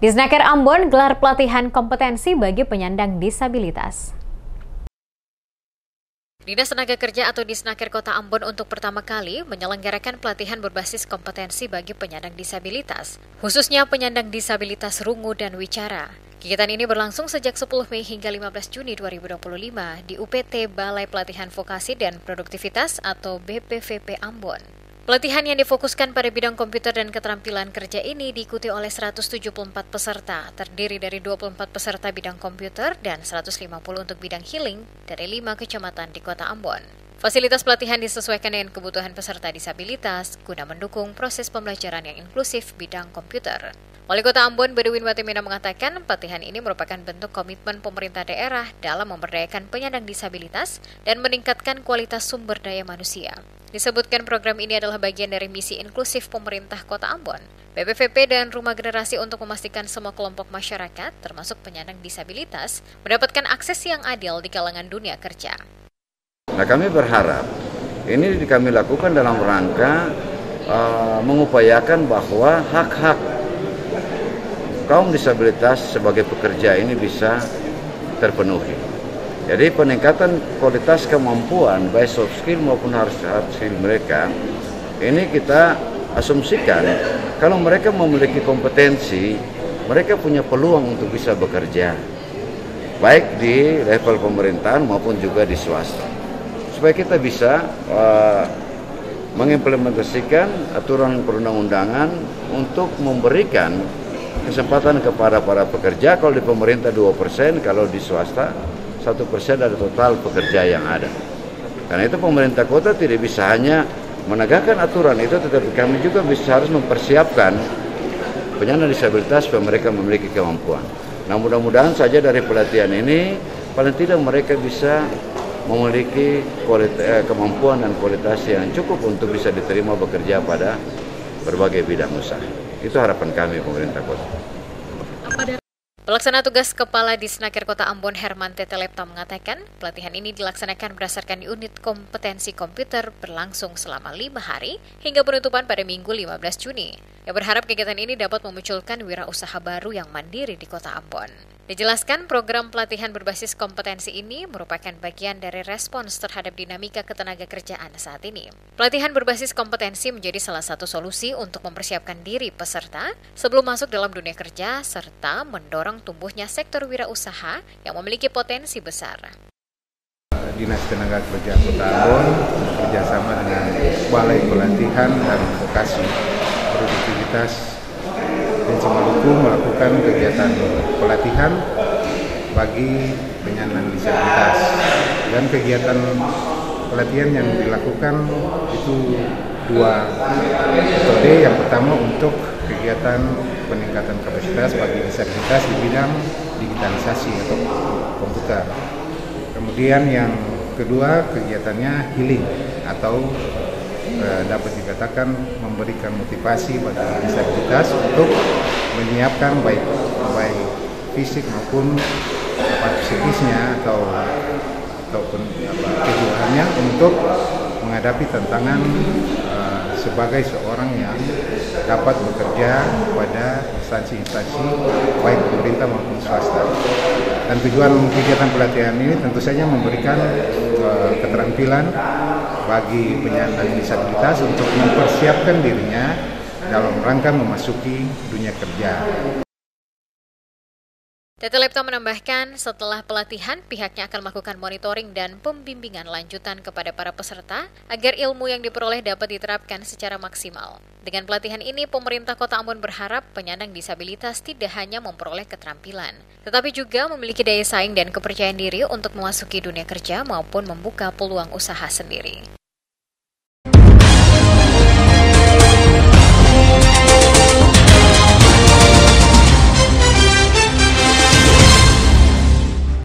Disnaker Ambon gelar pelatihan kompetensi bagi penyandang disabilitas. Dinas Tenaga Kerja atau Disnaker Kota Ambon untuk pertama kali menyelenggarakan pelatihan berbasis kompetensi bagi penyandang disabilitas, khususnya penyandang disabilitas rungu dan wicara. Kegiatan ini berlangsung sejak 10 Mei hingga 15 Juni 2025 di UPT Balai Pelatihan Vokasi dan Produktivitas atau BPVP Ambon. Pelatihan yang difokuskan pada bidang komputer dan keterampilan kerja ini diikuti oleh 174 peserta, terdiri dari 24 peserta bidang komputer dan 150 untuk bidang healing dari 5 kecamatan di Kota Ambon. Fasilitas pelatihan disesuaikan dengan kebutuhan peserta disabilitas guna mendukung proses pembelajaran yang inklusif bidang komputer. Wali Kota Ambon Bedouin Watimena mengatakan pelatihan ini merupakan bentuk komitmen pemerintah daerah dalam memberdayakan penyandang disabilitas dan meningkatkan kualitas sumber daya manusia. Disebutkan program ini adalah bagian dari misi inklusif pemerintah Kota Ambon, BPVP dan Rumah Generasi untuk memastikan semua kelompok masyarakat, termasuk penyandang disabilitas, mendapatkan akses yang adil di kalangan dunia kerja. Nah, kami berharap ini kami lakukan dalam rangka mengupayakan bahwa hak-hak kaum disabilitas sebagai pekerja ini bisa terpenuhi. Jadi peningkatan kualitas kemampuan baik soft skill maupun hard skill mereka ini kita asumsikan kalau mereka memiliki kompetensi, mereka punya peluang untuk bisa bekerja baik di level pemerintahan maupun juga di swasta. Supaya kita bisa mengimplementasikan aturan perundang-undangan untuk memberikan kesempatan kepada para pekerja, kalau di pemerintah 2%, kalau di swasta 1% dari total pekerja yang ada. Karena itu pemerintah kota tidak bisa hanya menegakkan aturan itu, tetapi kami juga harus mempersiapkan penyandang disabilitas supaya mereka memiliki kemampuan. Nah, mudah-mudahan saja dari pelatihan ini paling tidak mereka bisa memiliki kemampuan dan kualitas yang cukup untuk bisa diterima bekerja pada berbagai bidang usaha. Itu harapan kami pemerintah kota. Pelaksana tugas Kepala Disnaker Kota Ambon Herman Tetelepta mengatakan pelatihan ini dilaksanakan berdasarkan unit kompetensi komputer berlangsung selama 5 hari hingga penutupan pada Minggu 15 Juni. Yang berharap kegiatan ini dapat memunculkan wirausaha baru yang mandiri di Kota Ambon. Dijelaskan program pelatihan berbasis kompetensi ini merupakan bagian dari respons terhadap dinamika ketenaga kerjaan saat ini. Pelatihan berbasis kompetensi menjadi salah satu solusi untuk mempersiapkan diri peserta sebelum masuk dalam dunia kerja serta mendorong tumbuhnya sektor wirausaha yang memiliki potensi besar. Dinas Tenaga Kerja Kota Ambon bekerjasama dengan Balai Pelatihan dan Vokasi Produktivitas Provinsi Maluku melakukan kegiatan pelatihan bagi penyandang disabilitas, dan kegiatan pelatihan yang dilakukan itu 2 metode. Yang pertama untuk kegiatan peningkatan kapasitas bagi disabilitas di bidang digitalisasi atau komputer. Kemudian yang kedua kegiatannya healing atau dapat dikatakan memberikan motivasi bagi disabilitas untuk menyiapkan baik fisik maupun psikisnya ataupun kejiwaannya untuk menghadapi tantangan sebagai seorang yang dapat bekerja pada instansi-instansi baik pemerintah maupun swasta. Dan tujuan kegiatan pelatihan ini tentu saja memberikan keterampilan bagi penyandang disabilitas untuk mempersiapkan dirinya dalam rangka memasuki dunia kerja. Tetelepta menambahkan, setelah pelatihan, pihaknya akan melakukan monitoring dan pembimbingan lanjutan kepada para peserta agar ilmu yang diperoleh dapat diterapkan secara maksimal. Dengan pelatihan ini, pemerintah Kota Ambon berharap penyandang disabilitas tidak hanya memperoleh keterampilan, tetapi juga memiliki daya saing dan kepercayaan diri untuk memasuki dunia kerja maupun membuka peluang usaha sendiri.